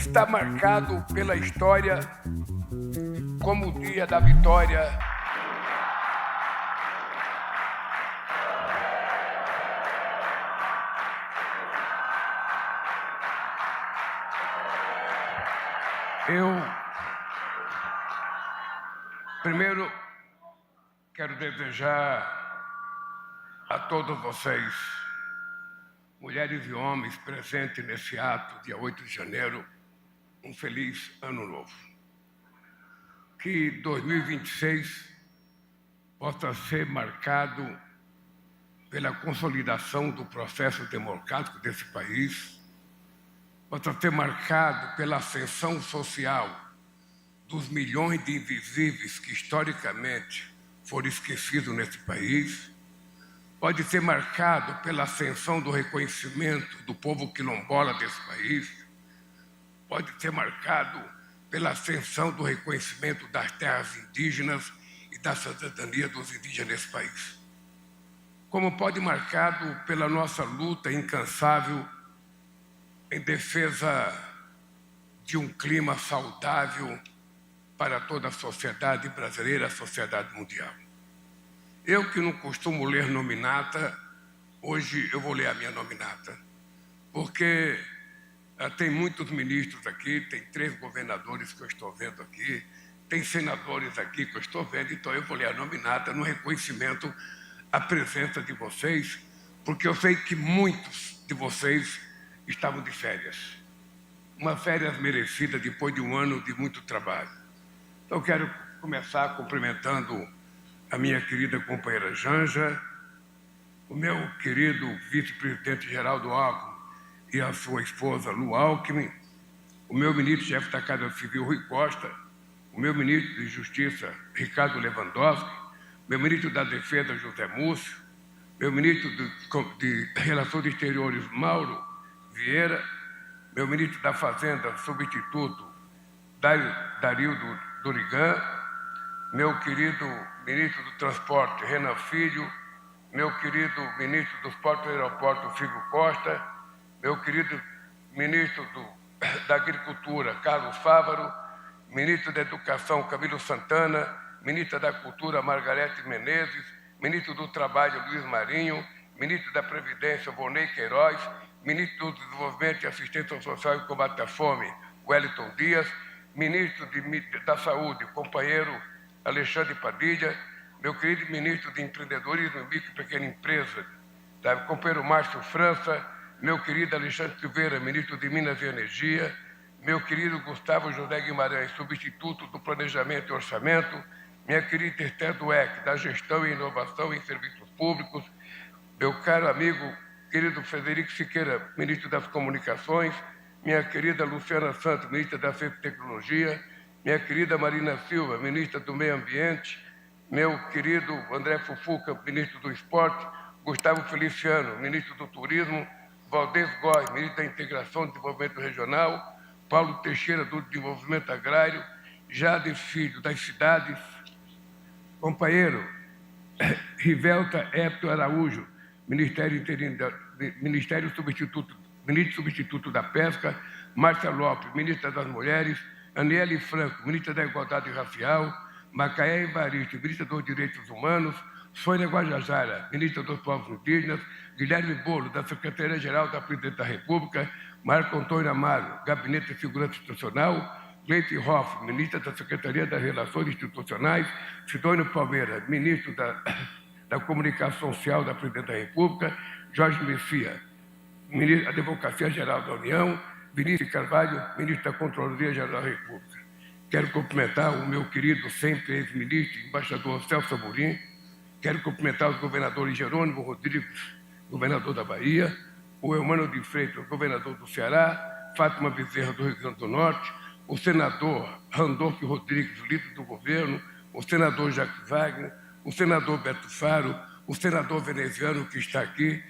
está marcado pela história como o dia da vitória Eu, primeiro, quero desejar a todos vocês, mulheres e homens presentes nesse ato, dia 8 de janeiro, um feliz ano novo. Que 2026 possa ser marcado pela consolidação do processo democrático desse país, possa ser marcado pela ascensão social dos milhões de invisíveis que historicamente foram esquecidos nesse país, pode ser marcado pela ascensão do reconhecimento do povo quilombola desse país, pode ser marcado pela ascensão do reconhecimento das terras indígenas e da cidadania dos indígenas nesse país. Como pode ser marcado pela nossa luta incansável em defesa de um clima saudável para toda a sociedade brasileira, a sociedade mundial. Eu que não costumo ler nominata, hoje eu vou ler a minha nominata, porque tem muitos ministros aqui, tem 3 governadores que eu estou vendo aqui, tem senadores aqui que eu estou vendo, então eu vou ler a nominata no reconhecimento à presença de vocês, porque eu sei que muitos de vocês estavam de férias. Uma férias merecida depois de um ano de muito trabalho. Então, eu quero começar cumprimentando a minha querida companheira Janja, o meu querido vice-presidente Geraldo Alckmin e a sua esposa Lu Alckmin, o meu ministro-chefe da Casa Civil Rui Costa, o meu ministro de Justiça Ricardo Lewandowski, meu ministro da Defesa José Múcio, meu ministro de Relações Exteriores Mauro Vieira, meu ministro da Fazenda, substituto Darildo Durigan, meu querido ministro do Transporte, Renan Filho, meu querido ministro dos Portos e Aeroportos, Figo Costa, meu querido ministro da Agricultura, Carlos Fávaro, ministro da Educação, Camilo Santana, ministra da Cultura, Margarete Menezes, ministro do Trabalho, Luiz Marinho, ministro da Previdência, Vonei Queiroz, ministro do Desenvolvimento e Assistência Social e Combate à Fome, Wellington Dias, ministro da Saúde, companheiro Alexandre Padilha, meu querido ministro de Empreendedorismo e Micro e Pequena Empresa, companheiro Márcio França, meu querido Alexandre Silveira, ministro de Minas e Energia, meu querido Gustavo José Guimarães, substituto do Planejamento e Orçamento, minha querida Esther Dweck, da Gestão e Inovação em Serviços Públicos, meu caro amigo, querido Frederico Siqueira, ministro das Comunicações, minha querida Luciana Santos, ministra da Ciência e Tecnologia, minha querida Marina Silva, ministra do Meio Ambiente, meu querido André Fufuca, ministro do Esporte, Gustavo Feliciano, ministro do Turismo, Valdez Góes, ministro da Integração e Desenvolvimento Regional, Paulo Teixeira, do Desenvolvimento Agrário, Jade Filho, das Cidades, companheiro Rivelta Hépio Araújo, ministro substituto da Pesca, Márcia Lopes, ministra das Mulheres, Aniele Franco, ministra da Igualdade Racial, Macaé Evaristo, ministra dos Direitos Humanos, Sônia Guajajara, ministra dos Povos Indígenas, Guilherme Bolo, da Secretaria-Geral da Presidência da República, Marco Antônio Amaro, Gabinete de Segurança Institucional, Gleisi Hoff, ministra da Secretaria das Relações Institucionais, Sidônio Palmeira, ministro da Comunicação Social da Presidência da República, Jorge Messias, ministro da Advocacia Geral da União, Vinícius Carvalho, ministro da Controladoria Geral da República. Quero cumprimentar o meu querido, sempre ex-ministro, embaixador Celso Amorim. Quero cumprimentar os governadores Jerônimo Rodrigues, governador da Bahia, o Eumano de Freitas, governador do Ceará, Fátima Bezerra, do Rio Grande do Norte, o senador Randolfo Rodrigues, líder do governo, o senador Jacques Wagner, o senador Beto Faro, o senador veneziano que está aqui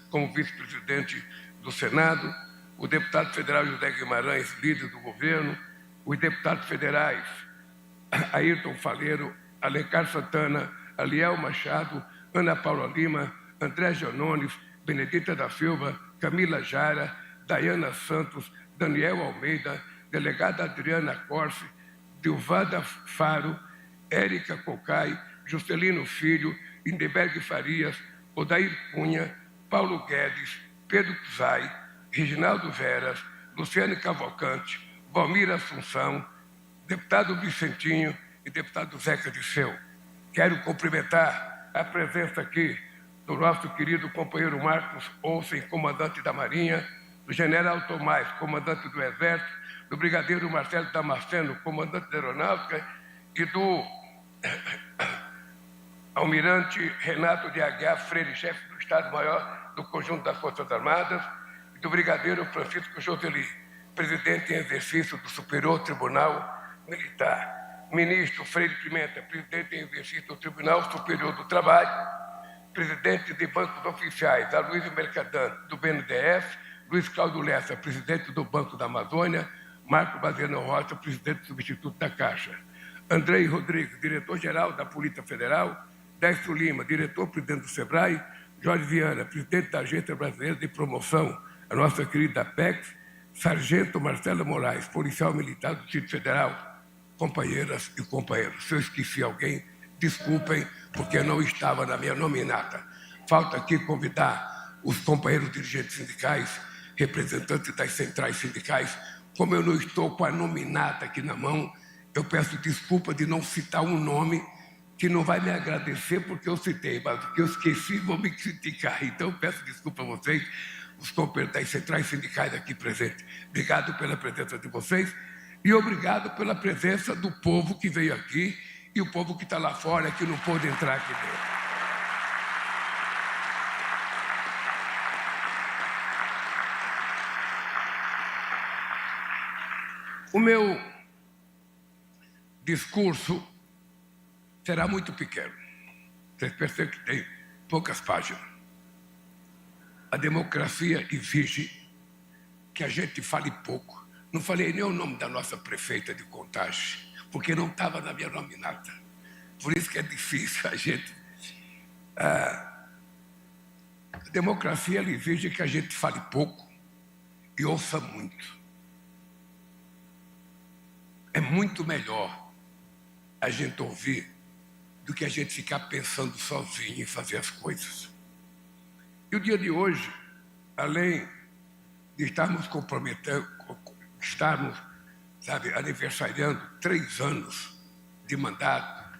como vice-presidente do Senado, o deputado federal José Guimarães, líder do governo, os deputados federais Ayrton Faleiro, Alencar Santana, Aliel Machado, Ana Paula Lima, André Janones, Benedita da Silva, Camila Jara, Dayana Santos, Daniel Almeida, delegada Adriana Corse, Dilvada Faro, Érica Cocai, Juscelino Filho, Lindeberg Farias, Odair Cunha, Paulo Guedes, Pedro Cusai, Reginaldo Veras, Luciane Cavalcante, Valmir Assunção, deputado Vicentinho e deputado Zeca Disseu. Quero cumprimentar a presença aqui do nosso querido companheiro Marcos Olsen, comandante da Marinha, do general Tomás, comandante do Exército, do brigadeiro Marcelo Damasceno, comandante da Aeronáutica, e do almirante Renato de Aguiar Freire, chefe do Estado-Maior do Conjunto das Forças Armadas, e do brigadeiro Francisco Joseli, presidente em exercício do Superior Tribunal Militar, ministro Freire Pimenta, presidente em exercício do Tribunal Superior do Trabalho, presidente de bancos oficiais, Aloysio Mercadante, do BNDES, Luiz Cláudio Lessa, presidente do Banco da Amazônia, Marco Baziano Rocha, presidente substituto da Caixa, Andrei Rodrigues, diretor-geral da Polícia Federal, Décio Lima, diretor-presidente do SEBRAE, Jorge Viana, presidente da Agência Brasileira de Promoção, a nossa querida Apex, Sargento Marcelo Moraes, policial militar do Distrito Federal, companheiras e companheiros. Se eu esqueci alguém, desculpem, porque não estava na minha nominata. Falta aqui convidar os companheiros dirigentes sindicais, representantes das centrais sindicais. Como eu não estou com a nominata aqui na mão, eu peço desculpa de não citar um nome que não vai me agradecer porque eu citei, mas o que eu esqueci vou me criticar. Então, eu peço desculpa a vocês, os companheiros das centrais sindicais aqui presentes. Obrigado pela presença de vocês e obrigado pela presença do povo que veio aqui e o povo que está lá fora, que não pôde entrar aqui dentro. O meu discurso será muito pequeno. Vocês percebem que tem poucas páginas. A democracia exige que a gente fale pouco. Não falei nem o nome da nossa prefeita de Contagem, porque não estava na minha nominata. Por isso que é difícil a gente... A democracia ela exige que a gente fale pouco e ouça muito. É muito melhor a gente ouvir do que a gente ficar pensando sozinho em fazer as coisas. E o dia de hoje, além de estarmos aniversariando 3 anos de mandato,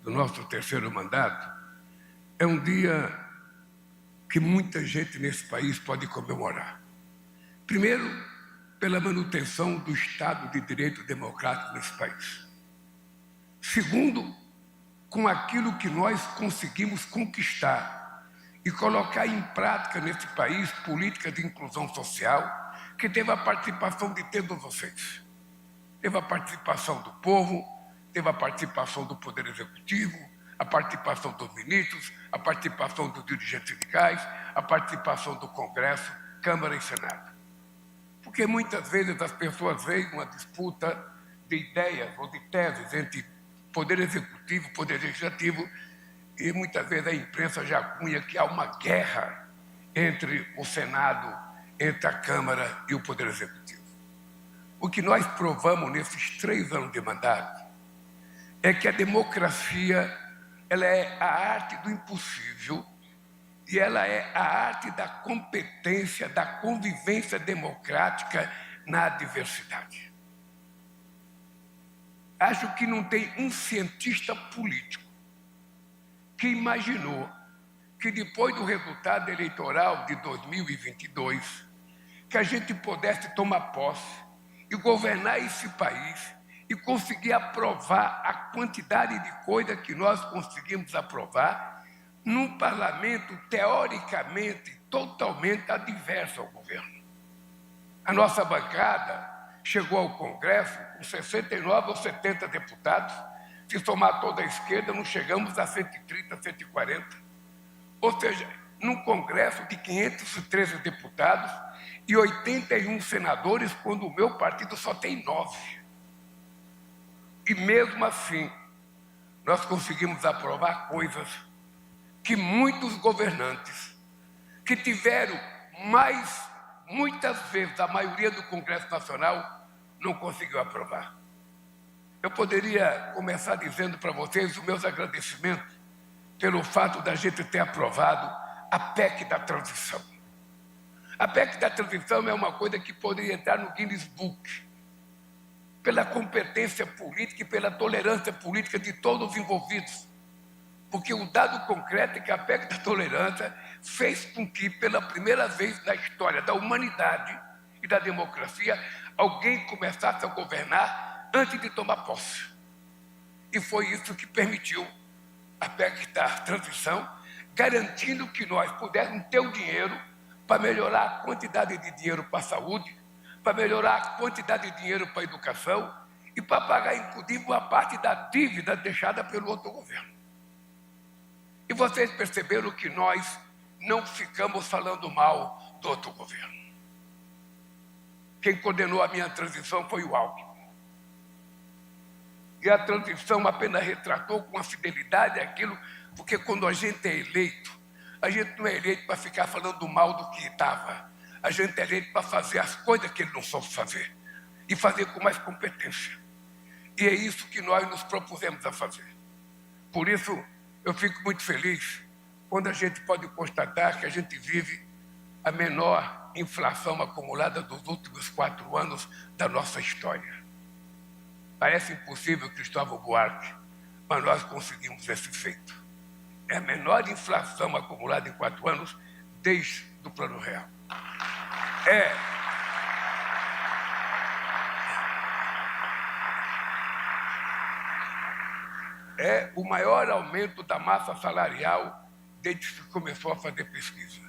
do nosso 3º mandato, é um dia que muita gente nesse país pode comemorar. Primeiro, pela manutenção do Estado de Direito Democrático nesse país. Segundo, com aquilo que nós conseguimos conquistar e colocar em prática nesse país políticas de inclusão social, que teve a participação de todos vocês. Teve a participação do povo, teve a participação do Poder Executivo, a participação dos ministros, a participação dos dirigentes sindicais, a participação do Congresso, Câmara e Senado. Porque muitas vezes as pessoas veem uma disputa de ideias ou de teses entre Poder Executivo e Poder Legislativo e muitas vezes a imprensa já cunha que há uma guerra entre o Senado, entre a Câmara e o Poder Executivo. O que nós provamos nesses 3 anos de mandato é que a democracia ela é a arte do impossível e ela é a arte da competência, da convivência democrática na diversidade. Acho que não tem um cientista político que imaginou que depois do resultado eleitoral de 2022, que a gente pudesse tomar posse e governar esse país e conseguir aprovar a quantidade de coisas que nós conseguimos aprovar num parlamento teoricamente totalmente adverso ao governo. A nossa bancada chegou ao Congresso com 69 ou 70 deputados. Se somar toda a esquerda, não chegamos a 130, 140. Ou seja, num Congresso de 513 deputados e 81 senadores, quando o meu partido só tem 9. E mesmo assim, nós conseguimos aprovar coisas que muitos governantes que tiveram mais muitas vezes a maioria do Congresso Nacional não conseguiu aprovar. Eu poderia começar dizendo para vocês os meus agradecimentos pelo fato da gente ter aprovado a PEC da transição. A PEC da transição é uma coisa que poderia entrar no Guinness Book, pela competência política e pela tolerância política de todos os envolvidos. Porque o dado concreto é que a PEC da tolerância fez com que, pela primeira vez na história da humanidade e da democracia, alguém começasse a governar antes de tomar posse. E foi isso que permitiu a PEC da transição, garantindo que nós pudéssemos ter o dinheiro para melhorar a quantidade de dinheiro para a saúde, para melhorar a quantidade de dinheiro para a educação e para pagar, inclusive, uma parte da dívida deixada pelo outro governo. E vocês perceberam que nós não ficamos falando mal do outro governo. Quem condenou a minha transição foi o Alckmin. E a transição apenas retratou com a fidelidade aquilo, porque quando a gente é eleito, a gente não é eleito para ficar falando mal do que estava. A gente é eleito para fazer as coisas que ele não soube fazer. E fazer com mais competência. E é isso que nós nos propusemos a fazer. Por isso, eu fico muito feliz quando a gente pode constatar que a gente vive a menor inflação acumulada dos últimos 4 anos da nossa história. Parece impossível, Cristóvão Buarque, mas nós conseguimos esse feito. É a menor inflação acumulada em 4 anos desde o Plano Real. É o maior aumento da massa salarial desde que se começou a fazer pesquisa.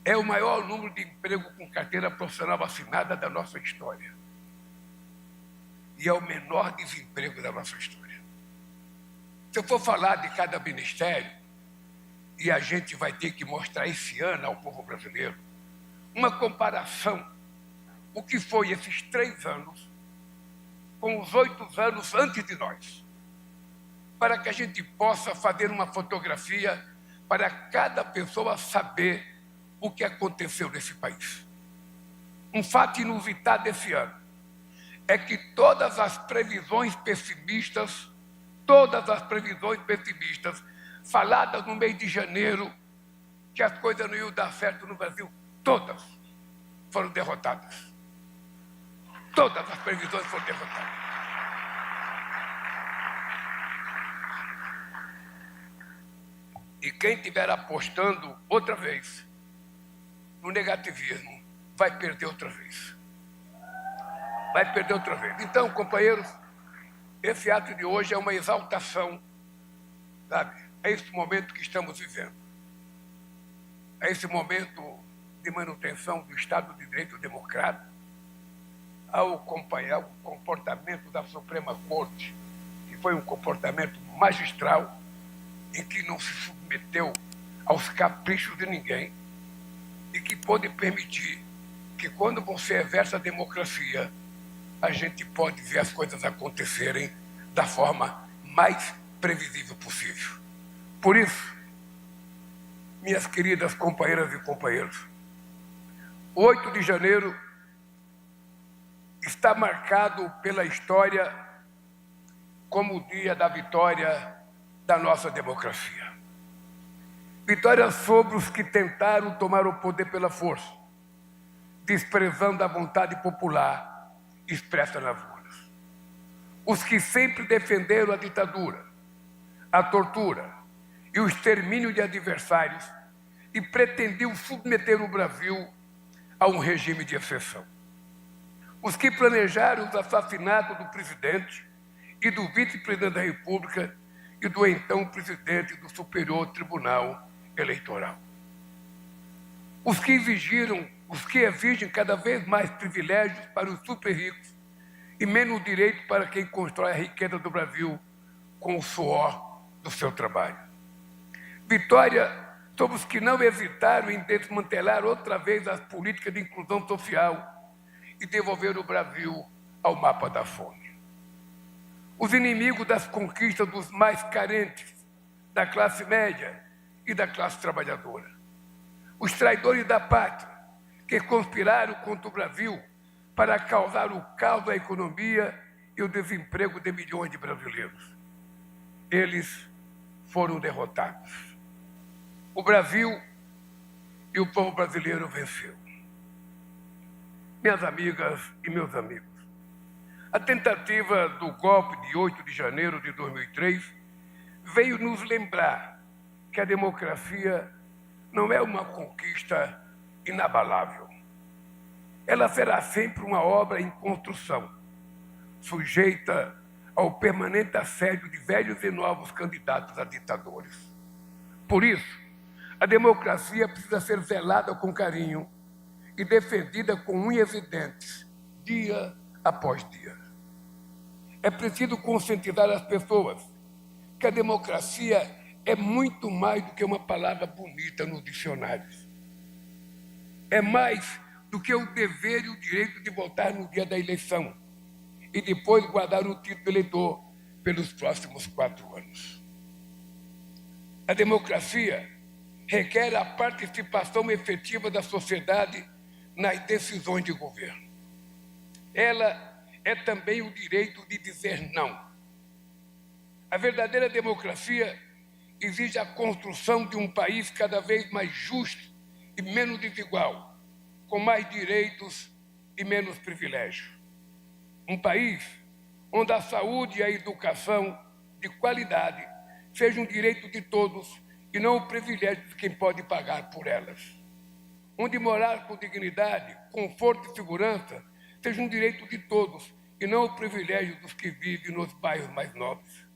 É o maior número de emprego com carteira profissional assinada da nossa história. E é o menor desemprego da nossa história. Se eu for falar de cada ministério, e a gente vai ter que mostrar esse ano ao povo brasileiro, uma comparação, o que foi esses 3 anos com os 8 anos antes de nós, para que a gente possa fazer uma fotografia para cada pessoa saber o que aconteceu nesse país. Um fato inusitado desse ano é que todas as previsões pessimistas faladas no mês de janeiro, que as coisas não iam dar certo no Brasil, todas foram derrotadas. Todas as previsões foram derrotadas. E quem estiver apostando outra vez no negativismo, vai perder outra vez. Vai perder outra vez. Então, companheiros, esse ato de hoje é uma exaltação, sabe? É esse momento que estamos vivendo. É esse momento de manutenção do Estado de Direito democrático, ao acompanhar o comportamento da Suprema Corte, que foi um comportamento magistral, em que não se submeteu aos caprichos de ninguém, e que pode permitir que, quando você exerce a democracia, a gente pode ver as coisas acontecerem da forma mais previsível possível. Por isso, minhas queridas companheiras e companheiros, 8 de janeiro está marcado pela história como o dia da vitória da nossa democracia. Vitória sobre os que tentaram tomar o poder pela força, desprezando a vontade popular expressa nas urnas. Os que sempre defenderam a ditadura, a tortura e o extermínio de adversários e pretendiam submeter o Brasil a um regime de exceção. Os que planejaram os assassinatos do presidente e do vice-presidente da República e do então presidente do Superior Tribunal Eleitoral. Os que exigem cada vez mais privilégios para os super ricos e menos direito para quem constrói a riqueza do Brasil com o suor do seu trabalho. Vitória sobre os que não hesitaram em desmantelar outra vez as políticas de inclusão social e devolver o Brasil ao mapa da fome. Os inimigos das conquistas dos mais carentes, da classe média e da classe trabalhadora. Os traidores da pátria, que conspiraram contra o Brasil para causar o caos da economia e o desemprego de milhões de brasileiros. Eles foram derrotados. O Brasil e o povo brasileiro venceu. Minhas amigas e meus amigos, a tentativa do golpe de 8 de janeiro de 2003 veio nos lembrar que a democracia não é uma conquista inabalável. Ela será sempre uma obra em construção, sujeita ao permanente assédio de velhos e novos candidatos a ditadores. Por isso, a democracia precisa ser zelada com carinho e defendida com unhas e dentes, dia após dia. É preciso conscientizar as pessoas que a democracia é muito mais do que uma palavra bonita nos dicionários. É mais do que o dever e o direito de votar no dia da eleição e depois guardar o título de eleitor pelos próximos 4 anos. A democracia requer a participação efetiva da sociedade nas decisões de governo. Ela é também o direito de dizer não. A verdadeira democracia exige a construção de um país cada vez mais justo e menos desigual, com mais direitos e menos privilégios. Um país onde a saúde e a educação de qualidade sejam um direito de todos e não o privilégio de quem pode pagar por elas. Onde morar com dignidade, conforto e segurança seja um direito de todos e não o privilégio dos que vivem nos bairros mais nobres.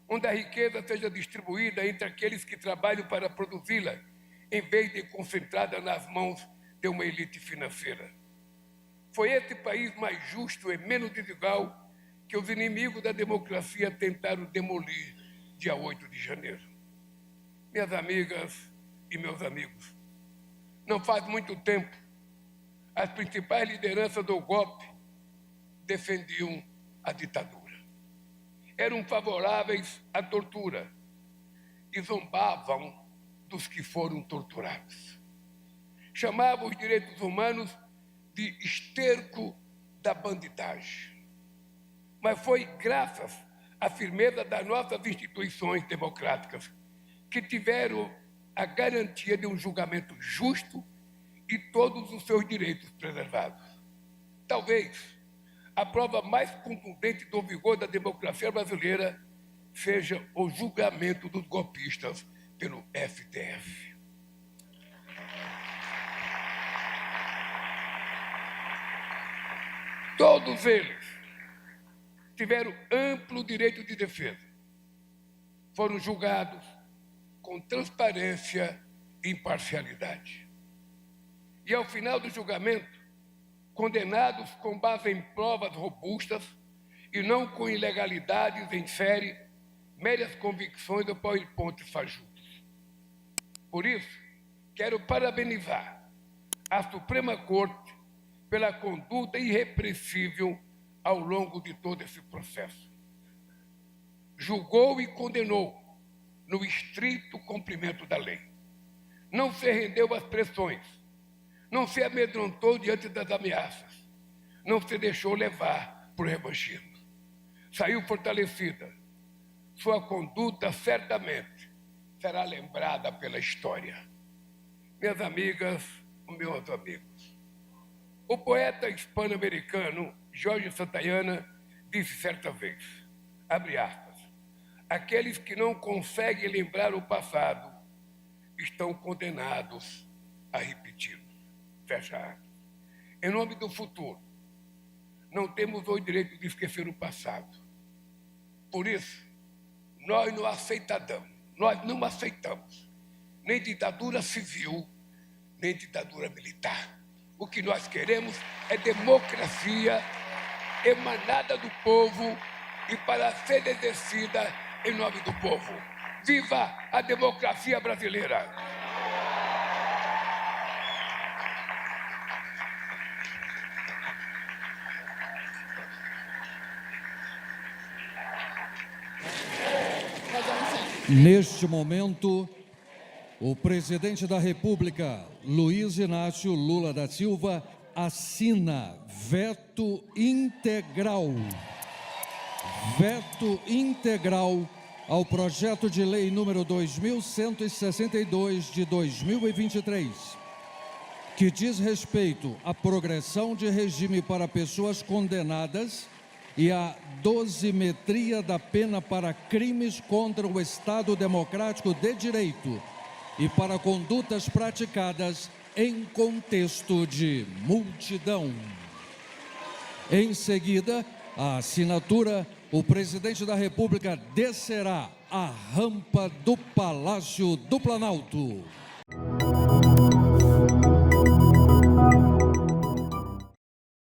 Onde a riqueza seja distribuída entre aqueles que trabalham para produzi-la, em vez de concentrada nas mãos de uma elite financeira. Foi esse país mais justo e menos desigual que os inimigos da democracia tentaram demolir dia 8 de janeiro. Minhas amigas e meus amigos, não faz muito tempo, as principais lideranças do golpe defendiam a ditadura. Eram favoráveis à tortura e zombavam dos que foram torturados. Chamavam os direitos humanos de esterco da bandidagem. Mas foi graças à firmeza das nossas instituições democráticas que tiveram a garantia de um julgamento justo e todos os seus direitos preservados. Talvez a prova mais contundente do vigor da democracia brasileira seja o julgamento dos golpistas pelo STF. Todos eles tiveram amplo direito de defesa. Foram julgados com transparência e imparcialidade. E, ao final do julgamento, condenados com base em provas robustas e não com ilegalidades em série, meras convicções ou pontos fajutos. Por isso, quero parabenizar a Suprema Corte pela conduta irrepreensível ao longo de todo esse processo. Julgou e condenou no estrito cumprimento da lei. Não se rendeu às pressões, não se amedrontou diante das ameaças, não se deixou levar por revanchismo. Saiu fortalecida. Sua conduta certamente será lembrada pela história. Minhas amigas, meus amigos, o poeta hispano-americano Jorge Santayana disse certa vez, abre aspas, aqueles que não conseguem lembrar o passado estão condenados a repeti-lo. Fecha aspas. Em nome do futuro, não temos o direito de esquecer o passado. Por isso, nós não aceitamos nem ditadura civil, nem ditadura militar. O que nós queremos é democracia emanada do povo e para ser exercida em nome do povo. Viva a democracia brasileira! Neste momento, O presidente da República, Luiz Inácio Lula da Silva, assina veto integral. Veto integral ao projeto de lei número 2162 de 2023, que diz respeito à progressão de regime para pessoas condenadas e à dosimetria da pena para crimes contra o Estado Democrático de Direito e para condutas praticadas em contexto de multidão. Em seguida, a assinatura, o presidente da República descerá a rampa do Palácio do Planalto.